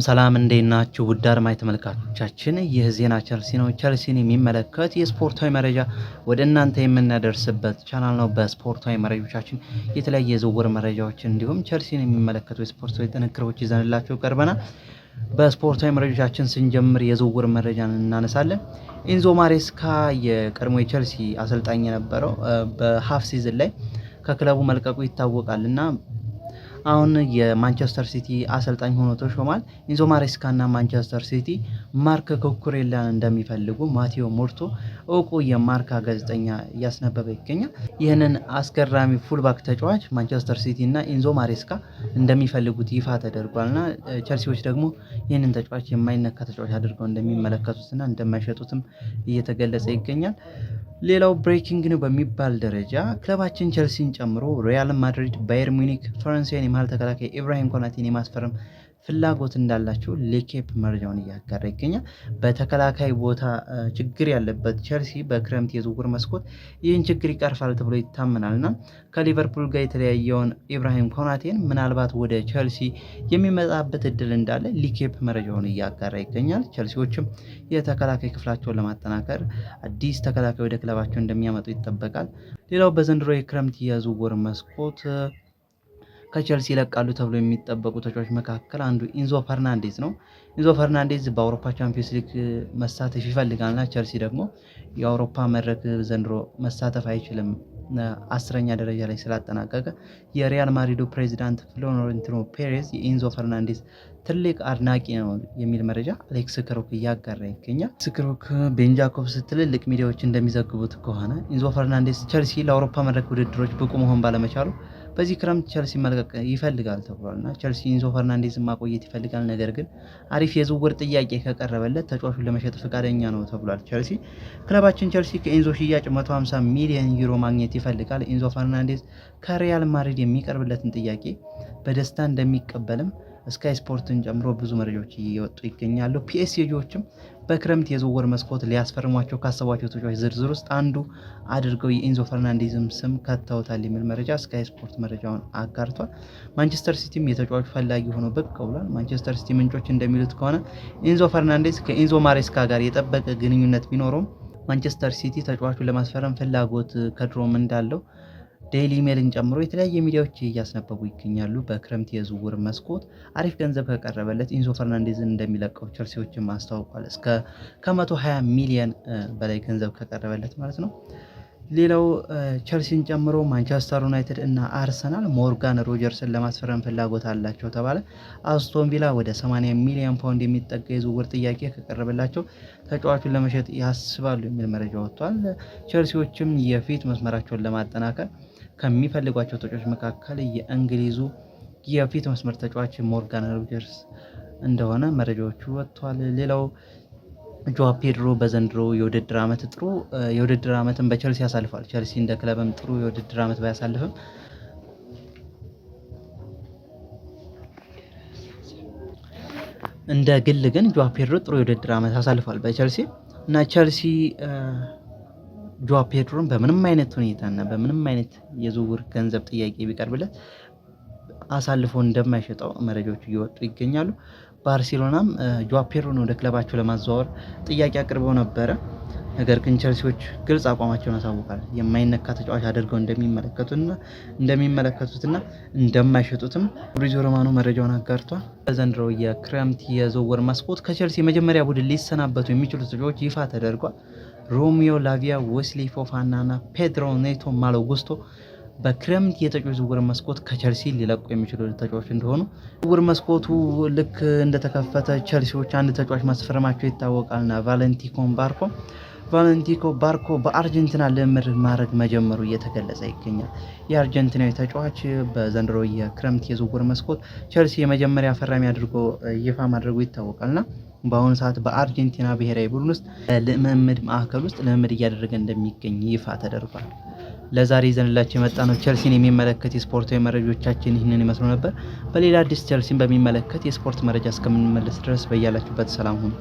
ሰላም እንዴት ናችሁ? ውድ አድማጭ ተመልካቾቻችን ይህ ዜና ቸልሲ ነው። ቸልሲን የሚመለከት የስፖርታዊ መረጃ ወደ እናንተ የምናደርስበት ቻናል ነው። በስፖርታዊ መረጃዎቻችን የተለያየ የዝውውር መረጃዎችን እንዲሁም ቸልሲን የሚመለከቱ የስፖርታዊ ጥንክሮች ይዘንላችሁ ቀርበናል። በስፖርታዊ መረጃዎቻችን ስንጀምር የዝውውር መረጃን እናነሳለን። ኢንዞ ማሬስካ የቀድሞ የቸልሲ አሰልጣኝ የነበረው በሃፍ ሲዝን ላይ ከክለቡ መልቀቁ ይታወቃልና አሁን የማንቸስተር ሲቲ አሰልጣኝ ሆኖ ተሾሟል። ኢንዞ ማሬስካና ማንቸስተር ሲቲ ማርክ ኩኩሬላን እንደሚፈልጉ ማቴዎ ሞርቶ እውቁ የማርካ ጋዜጠኛ እያስነበበ ይገኛል። ይህንን አስገራሚ ፉልባክ ተጫዋች ማንቸስተር ሲቲ እና ኢንዞ ማሬስካ እንደሚፈልጉት ይፋ ተደርጓልና ቸልሲዎች ደግሞ ይህንን ተጫዋች የማይነካ ተጫዋች አድርገው እንደሚመለከቱትና እንደማይሸጡትም እየተገለጸ ይገኛል። ሌላው ብሬኪንግ ነው በሚባል ደረጃ ክለባችን ቸልሲን ጨምሮ ሪያል ማድሪድ፣ ባየር ሙኒክ ፈረንሳይን የመሃል ተከላካይ ኢብራሂም ኮናቴን የማስፈረም ፍላጎት እንዳላቸው ሌኬፕ መረጃውን እያጋራ ይገኛል። በተከላካይ ቦታ ችግር ያለበት ቸልሲ በክረምት የዝውውር መስኮት ይህን ችግር ይቀርፋል ተብሎ ይታመናልና ከሊቨርፑል ጋር የተለያየውን ኢብራሂም ኮናቴን ምናልባት ወደ ቸልሲ የሚመጣበት እድል እንዳለ ሌኬፕ መረጃውን እያጋራ ይገኛል። ቸልሲዎችም የተከላካይ ክፍላቸውን ለማጠናከር አዲስ ተከላካይ ወደ ክለባቸው እንደሚያመጡ ይጠበቃል። ሌላው በዘንድሮ የክረምት የዝውውር መስኮት ከቸልሲ ይለቃሉ ተብሎ የሚጠበቁ ተጫዋቾች መካከል አንዱ ኢንዞ ፈርናንዴዝ ነው። ኢንዞ ፈርናንዴዝ በአውሮፓ ቻምፒዮንስ ሊግ መሳተፍ ይፈልጋልና ቸልሲ ደግሞ የአውሮፓ መድረክ ዘንድሮ መሳተፍ አይችልም 10ኛ ደረጃ ላይ ስላጠናቀቀ የሪያል ማድሪዱ ፕሬዚዳንት ፍሎሬንቲኖ ፔሬዝ የኢንዞ ፈርናንዴዝ ትልቅ አድናቂ ነው የሚል መረጃ አሌክስ ክሮክ እያጋራ ይገኛል። ክሮክ ቤን ጃኮብስ ትልልቅ ሚዲያዎች እንደሚዘግቡት ከሆነ ኢንዞ ፈርናንዴዝ ቸልሲ ለአውሮፓ መድረክ ውድድሮች ብቁ መሆን ባለመቻሉ በዚህ ክረምት ቸልሲ መልቀቅ ይፈልጋል ተብሏልና ቸልሲ ኢንዞ ፈርናንዴዝን ማቆየት ይፈልጋል። ነገር ግን አሪፍ የዝውውር ጥያቄ ከቀረበለት ተጫዋቹን ለመሸጥ ፈቃደኛ ነው ተብሏል። ክለባችን ቸልሲ ከኢንዞ ሽያጭ 150 ሚሊዮን ዩሮ ማግኘት ይፈልጋል። ኢንዞ ፈርናንዴዝ ከሪያል ማድሪድ የሚቀርብለትን ጥያቄ በደስታ እንደሚቀበልም ስካይ ስፖርትን ጨምሮ ብዙ መረጃዎች እየወጡ ይገኛሉ። ፒኤስጂዎችም በክረምት የዝውውር መስኮት ሊያስፈርሟቸው ካሰቧቸው ተጫዋቾች ዝርዝር ውስጥ አንዱ አድርገው የኢንዞ ፈርናንዴዝም ስም ከተውታል የሚል መረጃ ስካይ ስፖርት መረጃውን አጋርቷል። ማንቸስተር ሲቲም የተጫዋቹ ፈላጊ ሆኖ ብቅ ብሏል። ማንቸስተር ሲቲ ምንጮች እንደሚሉት ከሆነ ኢንዞ ፈርናንዴዝ ከኢንዞ ማሬስካ ጋር የጠበቀ ግንኙነት ቢኖረውም ማንቸስተር ሲቲ ተጫዋቹን ለማስፈረም ፍላጎት ከድሮም እንዳለው ዴይሊ ሜልን ጨምሮ የተለያየ ሚዲያዎች እያስነበቡ ይገኛሉ። በክረምት የዝውውር መስኮት አሪፍ ገንዘብ ከቀረበለት ኢንዞ ፈርናንዴዝን እንደሚለቀው ቸልሲዎችም አስታውቋል። እስከ ከ120 ሚሊዮን በላይ ገንዘብ ከቀረበለት ማለት ነው። ሌላው ቸልሲን ጨምሮ ማንቸስተር ዩናይትድ እና አርሰናል ሞርጋን ሮጀርስን ለማስፈረም ፍላጎት አላቸው ተባለ። አስቶን ቪላ ወደ 80 ሚሊዮን ፓውንድ የሚጠጋ የዝውውር ጥያቄ ከቀረበላቸው ተጫዋቹን ለመሸጥ ያስባሉ የሚል መረጃ ወጥቷል። ቸልሲዎችም የፊት መስመራቸውን ለማጠናከር ከሚፈልጓቸው ተጫዋቾች መካከል የእንግሊዙ የፊት መስመር ተጫዋች ሞርጋን ሮጀርስ እንደሆነ መረጃዎቹ ወጥቷል። ሌላው ጆዋ ፔድሮ በዘንድሮ የውድድር ዓመት ጥሩ የውድድር ዓመትን በቸልሲ ያሳልፋል። ቸልሲ እንደ ክለብም ጥሩ የውድድር ዓመት ባያሳልፍም እንደ ግል ግን ጆዋ ፔድሮ ጥሩ የውድድር ዓመት ያሳልፋል በቸልሲ እና ቸልሲ ጆዋ ፔድሮን በምንም አይነት ሁኔታና በምንም አይነት የዝውውር ገንዘብ ጥያቄ ቢቀርብለት አሳልፎ እንደማይሸጠው መረጃዎቹ እየወጡ ይገኛሉ። ባርሴሎናም ጆዋ ፔድሮን ወደ ክለባቸው ለማዘዋወር ጥያቄ አቅርበው ነበረ። ነገር ግን ቸልሲዎች ግልጽ አቋማቸውን አሳውቃል። የማይነካ ተጫዋች አድርገው እንደሚመለከቱትና እንደማይሸጡትም ፋብሪዚዮ ሮማኖ መረጃውን አጋርቷል። በዘንድሮ የክረምት የዝውውር መስኮት ከቸልሲ መጀመሪያ ቡድን ሊሰናበቱ የሚችሉ ተጫዋቾች ይፋ ተደርጓል። ሮሚዮ ላቪያ፣ ዌስሊ ፎፋና እና ፔድሮ ኔቶ ማሎ ጉስቶ በክረምት የተጫዋች ዝውውር መስኮት ከቸልሲ ሊለቁ የሚችሉ ተጫዋቾች እንደሆኑ ዝውውር መስኮቱ ልክ እንደተከፈተ ቸልሲዎች አንድ ተጫዋች ማስፈረማቸው ይታወቃልና ቫለንቲኮ ባርኮ በአርጀንቲና ልምምድ ማድረግ መጀመሩ እየተገለጸ ይገኛል። የአርጀንቲናዊ ተጫዋች በዘንድሮ የክረምት የዝውውር መስኮት ቸልሲ የመጀመሪያ ፈራሚ አድርጎ ይፋ ማድረጉ ይታወቃልና በአሁኑ ሰዓት በአርጀንቲና ብሔራዊ ቡድን ውስጥ ልምምድ ማዕከል ውስጥ ልምምድ እያደረገ እንደሚገኝ ይፋ ተደርጓል። ለዛሬ ይዘንላችሁ የመጣነው ቸልሲን የሚመለከት የስፖርታዊ መረጃዎቻችን ይህንን ይመስሉ ነበር። በሌላ አዲስ ቸልሲን በሚመለከት የስፖርት መረጃ እስከምንመለስ ድረስ በያላችሁበት ሰላም ሁኑ።